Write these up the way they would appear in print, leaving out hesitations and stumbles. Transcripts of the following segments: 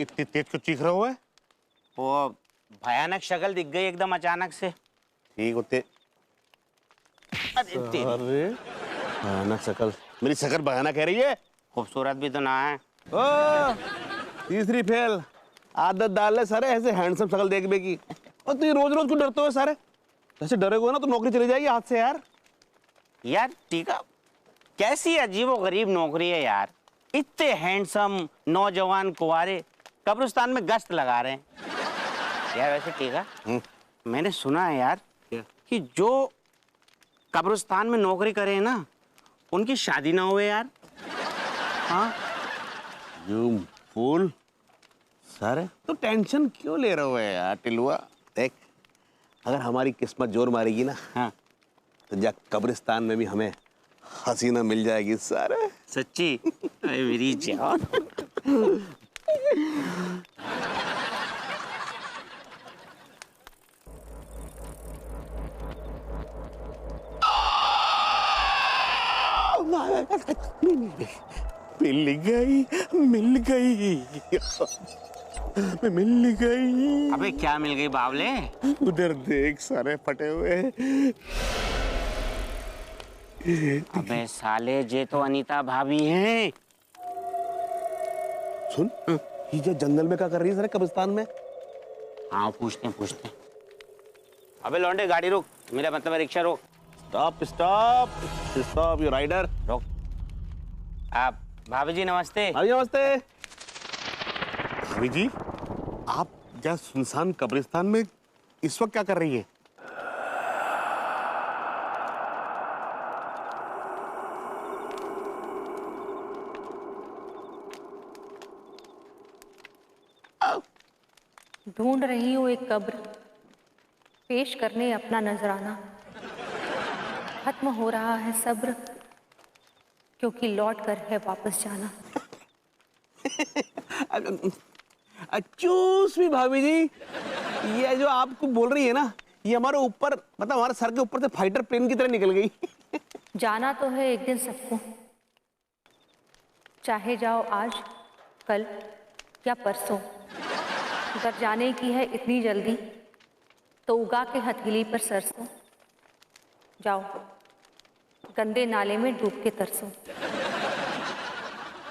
इतनी तेज क्यों चीख रहे हो? वो भयानक शक्ल दिख गई एकदम अचानक से। ठीक होते। अरे भयानक शक्ल, मेरी शक्ल भयानक कह रही है? खूबसूरत भी तो ना है। ओ, तीसरी फेल। आदत डाल ले सारे ऐसे हैंडसम शक्ल देखने की। और तू रोज रोज क्यों डरते हो सारे? ऐसे डरेगो ना तो नौकरी चली जाएगी हाथ से यार। यार टीका, कैसी अजीबोगरीब नौकरी है यार। इतने हैंडसम नौजवान कुंवारे कब्रिस्तान में गश्त लगा रहे हैं। यार वैसे टीका, मैंने सुना है यार कि जो कब्रिस्तान में नौकरी करे ना उनकी शादी ना हुए यार। हाँ यू फूल। सारे तो टेंशन क्यों ले रहे हो यार टिलुआ? देख, अगर हमारी किस्मत जोर मारेगी ना, हाँ तो जा कब्रिस्तान में भी हमें हसीना मिल जाएगी सारे। सच्ची? अरे मेरी जान। मिल गई, मिल गई, मिल गई। अबे क्या मिल गई बावले? उधर देख सारे फटे हुए। अबे साले ये तो अनीता भाभी हैं। सुन, ये जो जंगल में क्या कर रही है सारे कब्रिस्तान में? हाँ पूछते हैं। अबे लौंडे गाड़ी रोक, मेरा मतलब है रिक्शा रोक। Stop stop stop, you rider रोक। आप भाभी जी नमस्ते। भाभी नमस्ते। भाभी जी, आप क्या सुनसान कब्रिस्तान में इस वक्त क्या कर रही है? ढूंढ रही हूँ एक कब्र, पेश करने अपना नजराना। खत्म हो रहा है सब्र, क्योंकि लौट कर है वापस जाना। चूस भी भाभी जी, ये जो आपको बोल रही है ना, ये हमारे ऊपर, मतलब हमारे सर के ऊपर से फाइटर प्लेन की तरह निकल गई। जाना तो है एक दिन सबको, चाहे जाओ आज, कल या परसों। अगर जाने की है इतनी जल्दी, तो उगा के हथेली पर सरसों। जाओ गंदे नाले में डूब के तरसो।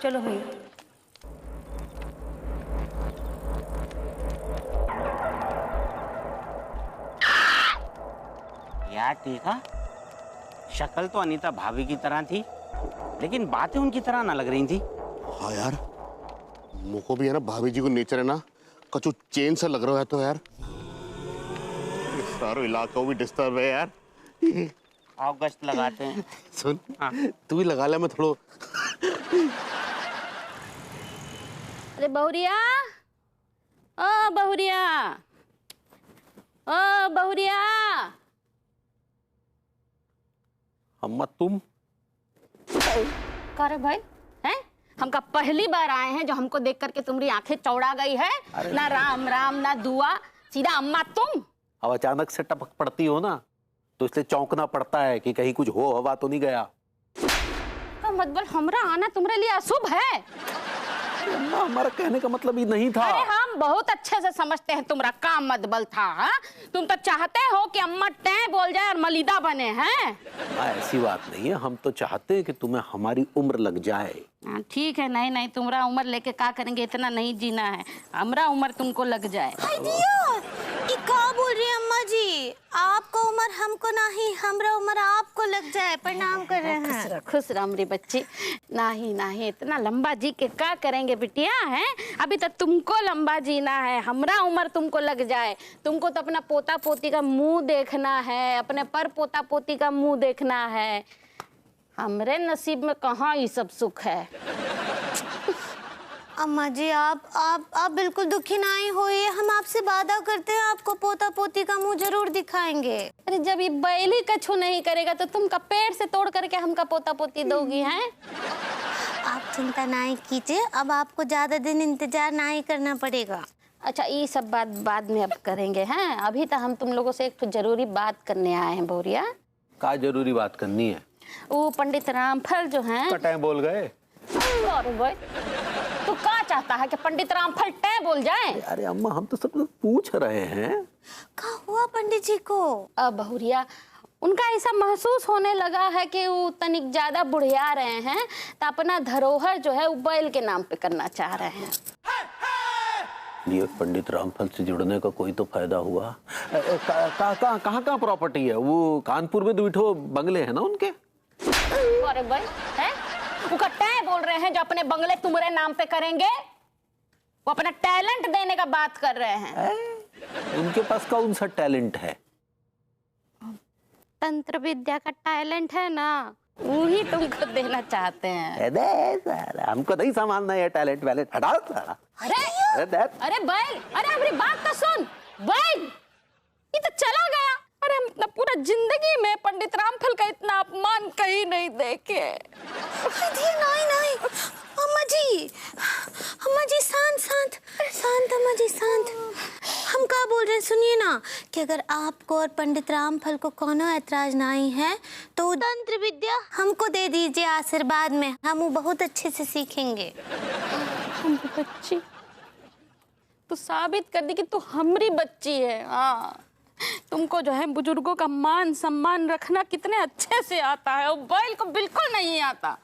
चलो भैया। यार टीका, शक्ल तो अनीता भाभी की तरह थी, लेकिन बातें उनकी तरह ना लग रही थी। हाँ यार, मुझको भी है ना भाभी जी को नेचर है ना कछु चेंज सा लग रहा है तो यार। सारा इलाका भी डिस्टर्ब है यार। आओ गश्त लगाते हैं। सुन, हाँ। तू भी लगा ले, मैं थोड़ा। अरे बहुरिया, ओ बहुरिया, ओ बहुरिया। अम्मा तुम करे भाई हैं? हमका पहली बार आए हैं जो हमको देख करके तुम्हारी आंखें चौड़ा गई है। ना राम राम ना दुआ, सीधा अम्मा तुम। अब अचानक से टपक पड़ती हो ना, तो इसलिए चौंकना पड़ता है कि कहीं कुछ हो हवा तो नहीं गया। का मतलब हमरा आना तुम्हारे लिए अशुभ है? अम्मा, हमारा कहने का मतलब ये नहीं था। अरे हम बहुत अच्छे से समझते हैं तुम्हारा काम मतबल था। हा? तुम तो चाहते हो कि अम्मा टे बोल जाए और मलिदा बने हैं। ऐसी बात नहीं है, हम तो चाहते हैं कि तुम्हें हमारी उम्र लग जाए। ठीक है, नहीं नहीं, तुम्हारा उम्र लेके क्या करेंगे, इतना नहीं जीना है। हमरा उम्र तुमको लग जाए। क्या बोल रही है अम्मा जी? आपको उम्र हमको नहीं, हमरा उम्र आपको लग जाए। प्रणाम कर रहे हैं। खुश रह मेरी बच्ची। नहीं नहीं, इतना लंबा जी के क्या करेंगे बिटिया हैं? अभी तक तुमको लंबा जीना है, हमरा उम्र तुमको लग जाए। तुमको तो अपना पोता पोती का मुंह देखना है, अपने पर पोता पोती का मुंह देखना है। हमरे नसीब में कहाँ ये सब सुख है। अम्मा जी आप बिल्कुल दुखी नहीं होइए। हम आपसे वादा करते हैं, आपको पोता पोती का मुंह जरूर दिखाएंगे। अरे जब ये बैल ही कछु नहीं करेगा तो तुम का पेड़ से तोड़ करके हमका पोता पोती दोगी हैं? आप चिंता नहीं कीजिए, अब आपको ज्यादा दिन इंतजार नहीं करना पड़ेगा। अच्छा, ये सब बात बाद में अब करेंगे हैं। अभी तो हम तुम लोगों से एक जरूरी बात करने आए हैं बोरिया। क्या जरूरी बात करनी है? वो पंडित रामफल जो हैं। कटाए बोल गए। अरे भाई, तो का चाहता है कि पंडित रामफल टै बोल जाए? अरे अम्मा, हम तो सब लोग पूछ रहे हैं। क्या हुआ पंडित जी को? अब बहुरिया, उनका ऐसा महसूस होने लगा है कि वो तनिक ज्यादा बुढ़िया रहे हैं, तो अपना धरोहर जो है वो बैल के नाम पे करना चाह रहे हैं। ये पंडित रामफल से जुड़ने का कोई तो फायदा हुआ। कहाँ प्रॉपर्टी है? वो कानपुर में 2 बंगले हैं ना उनके। अरे भाई है, वो टै बोल रहे हैं जो अपने बंगले तुम्हारे नाम पे करेंगे। वो अपना टैलेंट देने का बात कर रहे हैं। उनके पास कौन सा टैलेंट है? तंत्र विद्या का टैलेंट है ना, वही तुमको देना चाहते हैं। हमको नहीं संभालना है टैलेंट वैलेंट, हटाओ सारा। अरे भाई, अरे हमारी बात तो सुन भाई, ये तो चला गया। अरे हम अपना पूरा जिंदगी में पंडित रामफल का इतना अपमान कहीं नहीं देखे। नहीं नहीं अम्मा जी शांत अम्मा जी शांत। हम क्या बोल रहे हैं सुनिए ना, कि अगर आपको और पंडित रामफल को कोनो ऐतराज नहीं है तो तंत्र विद्या हमको दे दीजिए आशीर्वाद में, हम वो बहुत अच्छे से सीखेंगे। बच्ची, तू साबित कर दी कि तू हमारी बच्ची है। हाँ, तुमको जो है बुजुर्गों का मान सम्मान रखना कितने अच्छे से आता है, और बैल को बिल्कुल नहीं आता।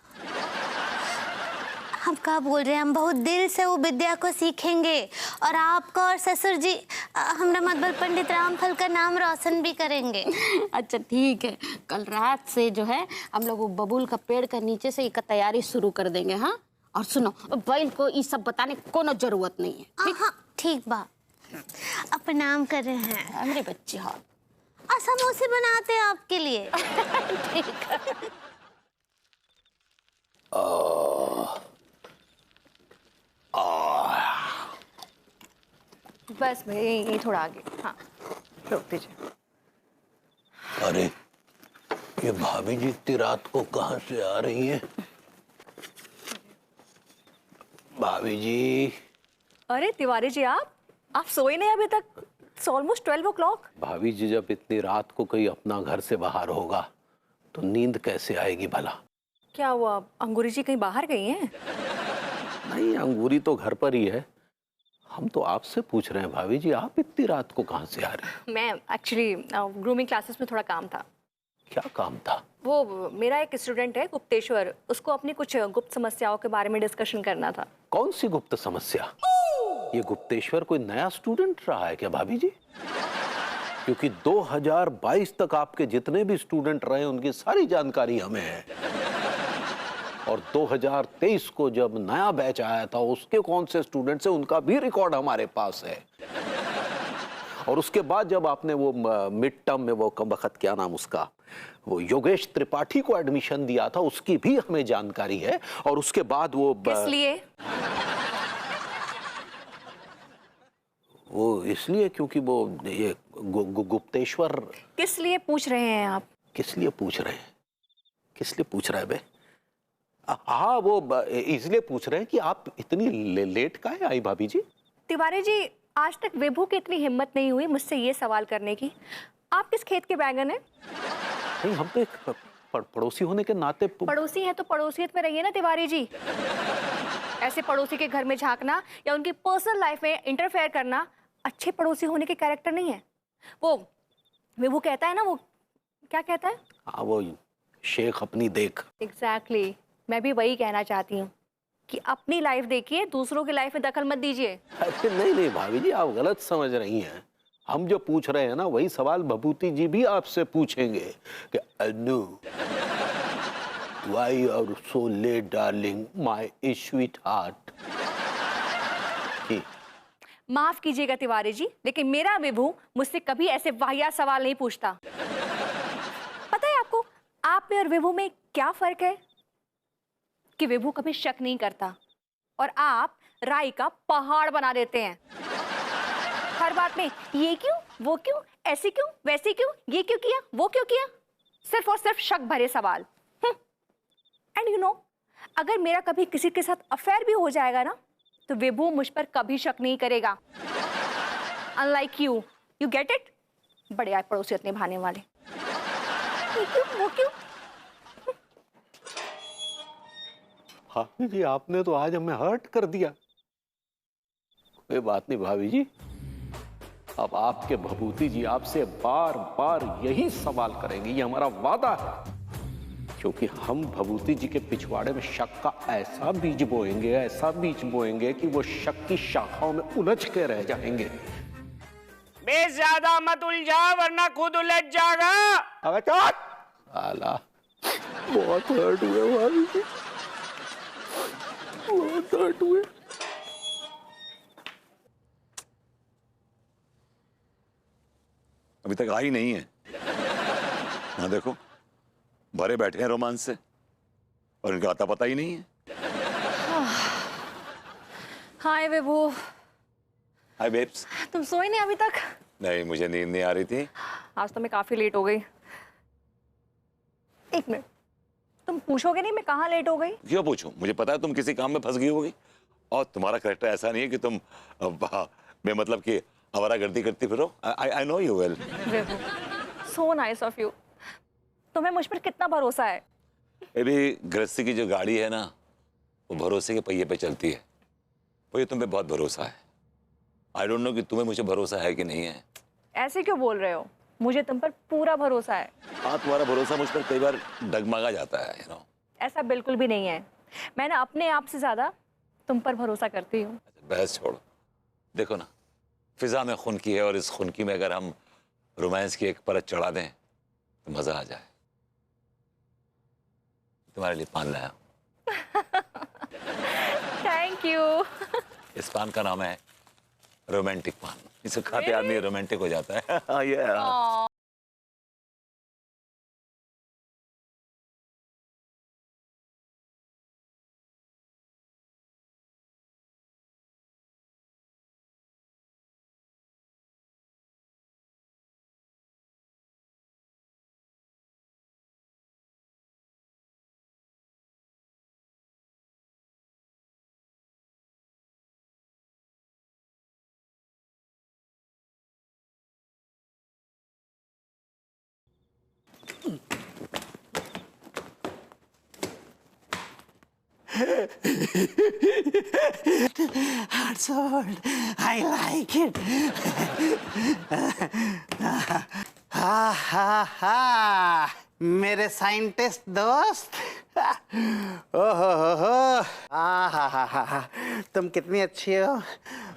हम क्या बोल रहे हैं, हम बहुत दिल से वो विद्या को सीखेंगे और आपको और ससुर जी हमरा मतबल पंडित रामफल का नाम रोशन भी करेंगे। अच्छा ठीक है, कल रात से जो है हम लोग वो बबूल का पेड़ का नीचे से एक तैयारी शुरू कर देंगे। हाँ, और सुनो, बैल को ये सब बताने की कोनो जरूरत नहीं है। हाँ ठीक बा। अब प्रणाम कर रहे हैं। हमारी बच्ची। हाँ, और समोसे बनाते हैं आपके लिए। ठीक है। बस भाई, ये थोड़ा आगे। हाँ, रोक दीजिए। अरे ये भाभी जी इतनी रात को कहाँ से आ रही हैं? भाभी जी। अरे तिवारी जी, आप सोए नहीं अभी तक? It's almost 12 o'clock। भाभी जी जब इतनी रात को कोई अपना घर से बाहर होगा तो नींद कैसे आएगी भला? क्या हुआ, अंगूरी जी कहीं बाहर गई हैं? नहीं, अंगूरी तो घर पर ही है। हम तो आपसे पूछ रहे हैं भाभी जी, आप इतनी रात को कहाँ से आ रहे हैं? मैं एक्चुअली ग्रूमिंग क्लासेस में थोड़ा काम था। क्या काम था? वो मेरा एक स्टूडेंट है गुप्तेश्वर, उसको अपनी कुछ गुप्त समस्याओं के बारे में डिस्कशन करना था। कौन सी गुप्त समस्या? ये गुप्तेश्वर कोई नया स्टूडेंट रहा है क्या भाभी जी? क्योंकि 2022 तक आपके जितने भी स्टूडेंट रहे उनकी सारी जानकारी हमें है, और 2023 को जब नया बैच आया था उसके कौन से स्टूडेंट से उनका भी रिकॉर्ड हमारे पास है। और उसके बाद जब आपने वो मिड टर्म में वो कम वक्त क्या नाम उसका, वो योगेश त्रिपाठी को एडमिशन दिया था, उसकी भी हमें जानकारी है। और उसके बाद वो किस लिए? वो इसलिए क्योंकि वो ये गुप्तेश्वर। किस लिए पूछ रहे हैं आप? किस लिए पूछ रहे हैं? किस लिए पूछ रहे हैं बे? हाँ, वो इसलिए पूछ रहे हैं कि आप इतनी लेट काहे आई भाभी जी? तिवारी जी, आज तक विभू की इतनी हिम्मत नहीं हुई मुझसे ये सवाल करने की, आप किस खेत के बैगन हैं? नहीं, हम तो एक पड़ोसी होने के नाते। पड़ोसी हैं तो पड़ोसियत में रहिए ना तिवारी जी। ऐसे पड़ोसी के घर में झांकना या उनकी पर्सनल लाइफ में इंटरफेयर करना अच्छे पड़ोसी होने के कैरेक्टर नहीं है। वो कहता है ना, वो क्या कहता है? हाँ, वो शेख अपनी देख। एग्जैक्टली, मैं भी वही कहना चाहती हूँ कि अपनी लाइफ देखिए, दूसरों की लाइफ में दखल मत दीजिए। नहीं भाभी जी, आप गलत समझ रही हैं। हम जो पूछ रहे हैं ना वही सवाल भभूति जी भी आपसे पूछेंगे कि अनु, why you are so late darling, my sweetheart? माफ कीजिएगा तिवारी जी, लेकिन मेरा विभू मुझसे कभी ऐसे वाहियात सवाल नहीं पूछता। पता है आपको, आप में और विभू में क्या फर्क है? कि विभू कभी शक नहीं करता और आप राई का पहाड़ बना देते हैं। हर बात में ये क्यों, वो क्यों, ऐसे क्यों, वैसे क्यों, ये क्यों किया, वो क्यों किया, सिर्फ और सिर्फ शक भरे सवाल। एंड यू नो, अगर मेरा कभी किसी के साथ अफेयर भी हो जाएगा ना, तो विभू मुझ पर कभी शक नहीं करेगा। Unlike you, you get it? बड़े आए पड़ोसियत निभाने वाले। ये क्यों, वो क्यों? भाभी जी, आपने तो आज हमें हर्ट कर दिया। कोई बात नहीं भाभी जी, अब आपके भभूति जी आपसे बार बार यही सवाल करेंगे, ये हमारा वादा है। क्योंकि हम भभूति जी के पिछवाड़े में शक का ऐसा बीज बोएंगे कि वो शक की शाखाओं में उलझ के रह जाएंगे। बे ज्यादा मत उलझा वरना खुद उलझ जाएगा। अबे चुप! आला, बहुत हर्ट हुए भाभी जी, बहुत हर्ट हुए। अभी तक आई नहीं है। हाँ देखो, भरे बैठे हैं रोमांस से और इनका आता पता ही नहीं है। हाय विभू, हाय बेब्स। तुम सोए नहीं अभी तक? नहीं, मुझे नींद नहीं आ रही थी। आज तो मैं काफी लेट हो गई। एक मिनट, तुम पूछोगे नहीं मैं कहाँ लेट हो गई? क्यों पूछूं? मुझे पता है तुम किसी काम में फंस गई होगी और तुम्हारा कैरेक्टर ऐसा नहीं है कि तुम बेमतलब कि आवारागर्दी करती फिरो। I know you well. Vibhu, so nice of you. तुम्हें मुझ पर कितना भरोसा है? अभी गृहस्थी की जो गाड़ी है ना, वो भरोसे के पहिए पे चलती है। वो ये तुम पे बहुत भरोसा है। आई डोंट नो कि तुम्हें मुझे भरोसा है कि नहीं है। ऐसे क्यों बोल रहे हो? मुझे तुम पर पूरा भरोसा है। हाँ, तुम्हारा भरोसा मुझ पर कई बार डगमगा जाता है, यू नो। ऐसा बिल्कुल भी नहीं है। मैं ना अपने आप से ज्यादा तुम पर भरोसा करती हूँ। बहस छोड़ो, देखो ना, फिजा में खुनकी है और इस खुनकी में अगर हम रोमांस की एक परत चढ़ा दें तो मजा आ जाए। तुम्हारे लिए पान लाया। Thank you. इस पान का नाम है रोमांटिक पान। इसे खाते आदमी रोमांटिक हो जाता है। ये I like it. हा हा हा, मेरे साइंटिस्ट दोस्त। ओहो हो, हा, तुम कितनी अच्छी हो।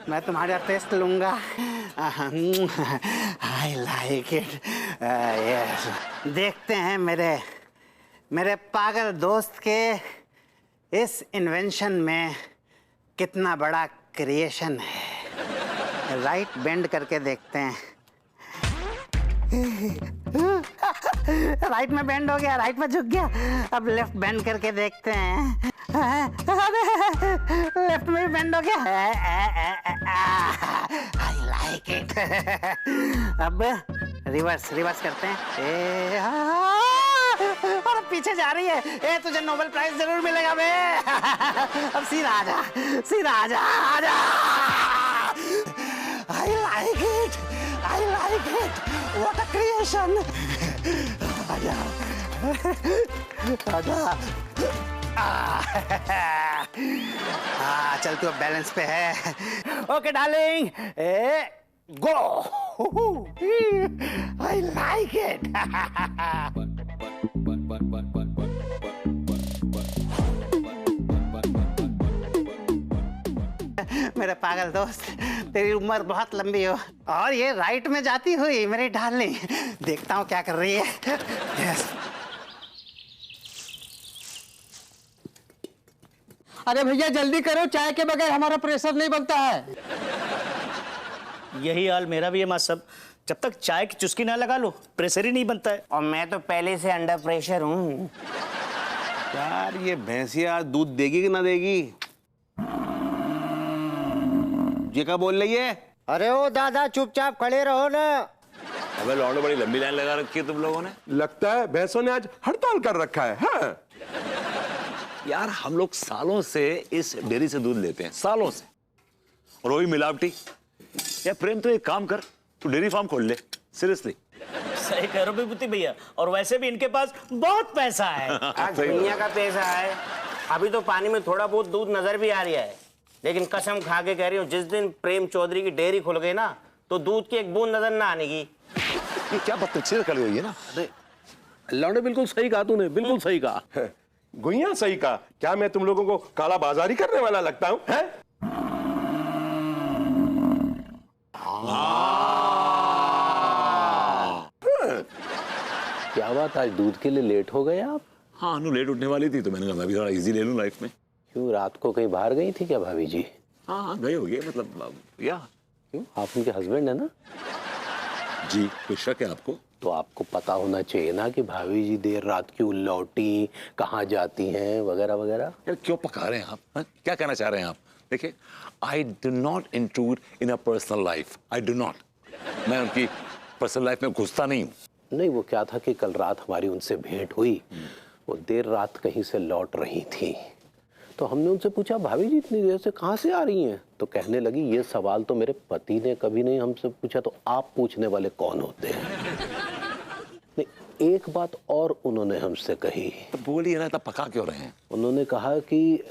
मैं तुम्हारा टेस्ट लूंगा। I like it. Yes. देखते हैं मेरे पागल दोस्त के इस इन्वेंशन में कितना बड़ा क्रिएशन है। राइट बेंड करके देखते हैं। राइट में बेंड हो गया, राइट में झुक गया। अब लेफ्ट बेंड करके देखते हैं। लेफ्ट में भी बेंड हो गया। I like it. अब रिवर्स करते हैं। और पीछे जा रही है। तुझे नोबेल प्राइज जरूर मिलेगा बे। अब सीधा आजा। I like it. What a creation. आजा। चल तू अब बैलेंस पे है। Okay darling, go. I like it. मेरे पागल दोस्त, तेरी उम्र बहुत लंबी हो और ये राइट में जाती हुई मेरी डार्लिंग। देखता हूँ क्या कर रही है। yes. अरे भैया जल्दी करो, चाय के बगैर हमारा प्रेशर नहीं बनता है। यही हाल मेरा भी है माँ सब। जब तक चाय की चुस्की ना लगा लो प्रेशर ही नहीं बनता है। और मैं तो पहले से अंडर प्रेशर हूँ। यार ये भैंसिया दूध देगी कि ना देगी? ये क्या बोल रही है? अरे ओ दादा चुपचाप खड़े रहो ना। अबे लौंडो, बड़ी लंबी लाइन लगा रखी है तुम लोगों ने। लगता है भैंसों ने आज हड़ताल कर रखा है। हाँ? यार हम लोग सालों से इस डेयरी से दूध लेते हैं, सालों से, और वो भी मिलावटी। यार प्रेम, तो एक काम कर, तू डेयरी फार्म खोल ले। सीरियसली सही कह रहे हो विभूति भैया। और वैसे भी इनके पास बहुत पैसा है। आज दुनिया का पैसा है। अभी तो पानी में थोड़ा बहुत दूध नजर भी आ रहा है। लेकिन कसम खा के कह रही हूँ, जिस दिन प्रेम चौधरी की डेयरी खुल गई ना, तो दूध की एक बूंद नजर ना आने की। ये क्या बदतमीजी कर रही है ना? अल्लाह ने बिल्कुल सही कहा, तूने बिल्कुल सही कहा। गुइया सही कहा। क्या मैं तुम लोगों को काला बाजारी करने वाला लगता हूँ? हैं? क्या बात, आज दूध के लिए लेट हो गए आप? हाँ, अनु लेट उठने वाली थी तो मैंने कहा मैं भी थोड़ा इजी ले लूं लाइफ में। क्यों, रात को कहीं बाहर गई थी क्या भाभी जी? हाँ हाँ, गए होगे, मतलब या क्यों, आप उनके हस्बैंड है ना? जी, कोई शक है आपको? तो आपको पता होना चाहिए ना कि भाभी जी देर रात क्यों लौटी, कहाँ जाती हैं, वगैरह वगैरह। यार क्यों पका रहे हैं आप? हा? क्या कहना चाह रहे हैं आप? देखिए, I do not intrude in a personal life, I do not. मैं उनकी पर्सनल लाइफ में घुसता नहीं हूँ। नहीं, वो क्या था कि कल रात हमारी उनसे भेंट हुई, वो देर रात कहीं से लौट रही थी, तो हमने उनसे पूछा भाभी जी इतनी देर से कहाँ से आ रही हैं? तो कहने लगी ये सवाल तो मेरे पति ने कभी नहीं हमसे पूछा, तो आप पूछने वाले कौन होते हैं? नहीं, एक बात और उन्होंने हमसे कही। तो बोलिए ना, तब पका क्यों रहे हैं? उन्होंने कहा कि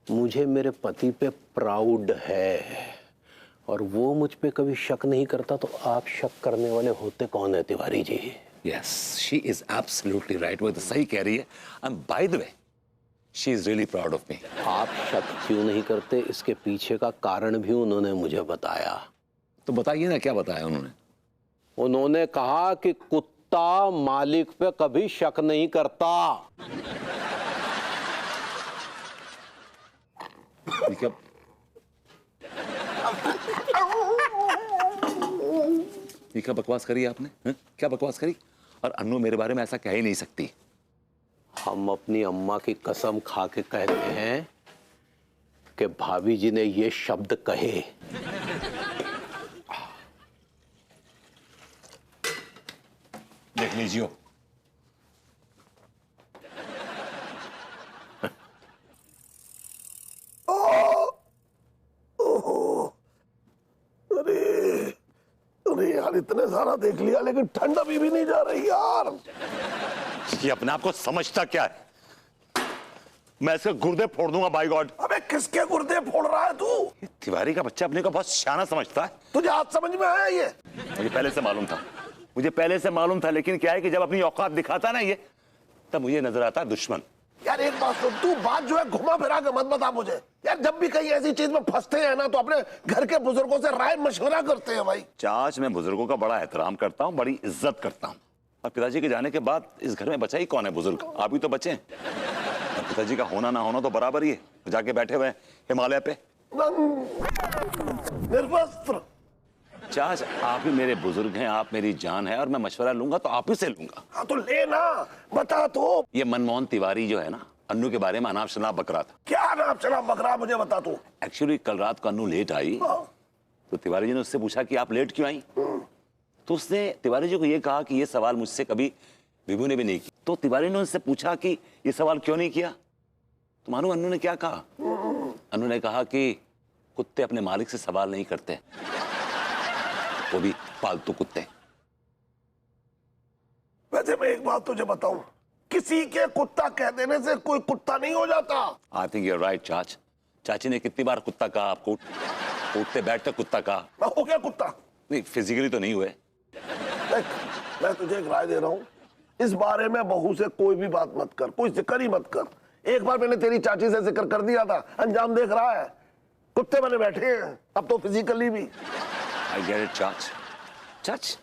मुझे मेरे पति पे प्राउड है और वो मुझ पे कभी शक नहीं करता, तो आप शक करने वाले होते कौन है Tiwari ji? Yes, she is absolutely right. वो तो सही कह रही है। And by the way, she is really proud of me. आप शक क्यों नहीं करते, इसके पीछे का कारण भी उन्होंने मुझे बताया। तो बताइए ना, क्या बताया उन्होंने? उन्होंने कहा कि कुत्ता मालिक पे कभी शक नहीं करता। ठीक है। ये क्या बकवास करी आपने? है? क्या बकवास करी? और अन्नू मेरे बारे में ऐसा कह ही नहीं सकती। हम अपनी अम्मा की कसम खा के कहते हैं कि भाभी जी ने ये शब्द कहे। देख लीजिए। अरे यार, इतने सारा देख लिया लेकिन ठंड अभी भी नहीं जा रही यार। ये अपने आप को समझता क्या है? मैं इसके गुर्दे फोड़ दूंगा, बाय गॉड। अबे किसके गुर्दे फोड़ रहा है तू? तिवारी का बच्चा अपने को बहुत शाना समझता है। तुझे आज समझ में आया ये? मुझे पहले से मालूम था, मुझे पहले से मालूम था, लेकिन क्या है कि जब अपनी औकात दिखाता है ना ये, तब मुझे नजर आता है दुश्मन। यार एक बात सुन, तू बात जो है घुमा फिरा के मत बता मुझे। यार जब भी कहीं ऐसी चीज में फंसते हैं ना, तो अपने घर के बुजुर्गों से राय मशवरा करते हैं भाई। चाच, मैं बुजुर्गों का बड़ा एहतराम करता हूँ, बड़ी इज्जत करता हूँ। और पिताजी के जाने के बाद इस घर में बचा ही कौन है? बुजुर्ग आप ही तो बचे हैं। और पिताजी का होना ना होना तो बराबर ही है, जाके बैठे हुए हैं हिमालय पे निर्वस्त्र। चाच, आप ही मेरे बुजुर्ग हैं, आप मेरी जान है, और मैं मशवरा लूंगा तो आप ही से लूंगा। हाँ तो ले ना, बता तो। ये मनमोहन तिवारी जो है ना, अन्नू के बारे में अनाप शनाप बक रहा था। क्या अनाप शनाप बक रहा, मुझे बता तू। एक्चुअली कल रात को अन्नू लेट आई, तो तिवारी जी ने उससे पूछा कि आप लेट क्यों आई? तो उसने तिवारी जी को ये कहा कि ये सवाल मुझसे कभी विभू ने भी नहीं किया। तो तिवारी ने उनसे पूछा कि ये सवाल क्यों नहीं किया? तो मानो अन्नू ने क्या कहा? अन्नू ने कहा कि कुत्ते अपने मालिक से सवाल नहीं करते, वो भी पालतू कुत्ते। वैसे मैं एक बात तुझे बताऊं, किसी के कुत्ता कह देने से कोई कुत्ता नहीं हो जाता। I think you are right चाच। चाची ने कितनी बार कुत्ता कहा आपको? उठते बैठते कुत्ता कहा। मैं हो गया कुत्ता? नहीं, फिजिकली तो नहीं हुए। देख, मैं तुझे एक राय दे रहा हूँ, इस बारे में बहू से कोई भी बात मत कर, कोई जिक्र ही मत कर। एक बार मैंने तेरी चाची से जिक्र कर दिया था, अंजाम देख रहा है, कुत्ते बने बैठे हैं, अब तो फिजिकली भी। I get it, चाच। चाच,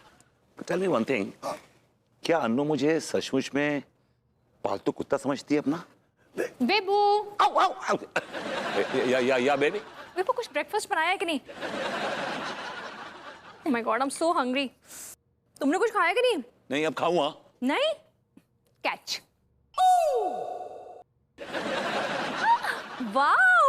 tell me one thing, क्या अन्नू मुझे सचमुच में पालतू कुत्ता समझती है अपना? बेबू, या बेबी। बेबू कुछ ब्रेकफास्ट बनाया है कि नहीं? Oh my God, I'm so hungry. तुमने कुछ खाया कि नहीं? नहीं, अब खाऊंगा। नहीं? Catch. Wow!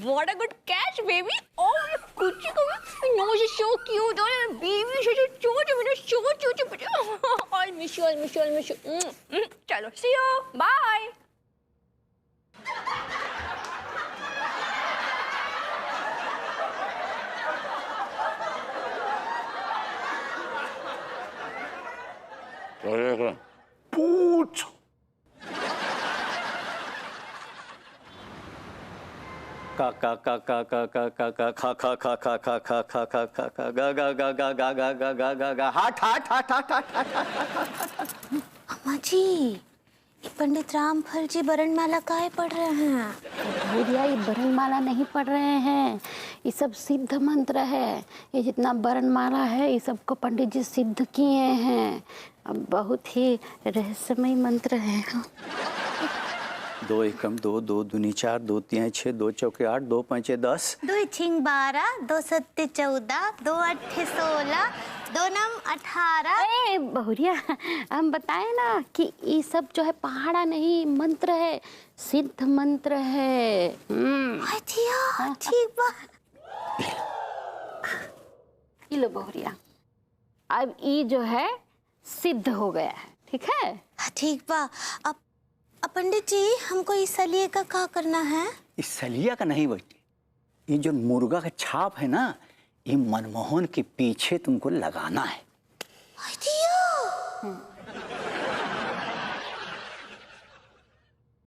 What a good catch, baby! Oh, कुछ कभी nose is so cute. Oh, baby, such a cute. I'll miss you. चलो, see you. Bye. पूछ का का का का का का का का खा खा खा खा खा खा खा खा खा खा गा गा गा गा गा गा गा गा गा गा हाट हाट हाट हाट हाट। अम्मा जी, ये पंडित रामफल जी बरनमाला काहे पढ़ रहे हैं? भैया ये बरनमाला नहीं पढ़ रहे हैं, ये सब सिद्ध मंत्र है। ये जितना बरनमाला है ये सबको पंडित जी सिद्ध किए हैं। अब बहुत ही रहस्यमय मंत्र है। 2 एकम 2, 2 दूनी 4, 2 तिहाई 6, 2 चौके 8, 2 पंचे 10। 2 छिंग 12, 2 सत्ते 14, 2 अट्ठे 16, 2 नम 18। अरे बहुरिया, हम बताए ना कि ये सब जो है पहाड़ा नहीं मंत्र है, सिद्ध मंत्र है। दिया, ठीक बा। ये लो बहुरिया, अब ये जो है सिद्ध हो गया है, ठीक है? ठीक बा। अब पंडित जी, हमको इस सलिए का क्या करना है? इस सलिया का नहीं बेटी, ये जो मुर्गा का छाप है ना, ये मनमोहन के पीछे तुमको लगाना है। दिया।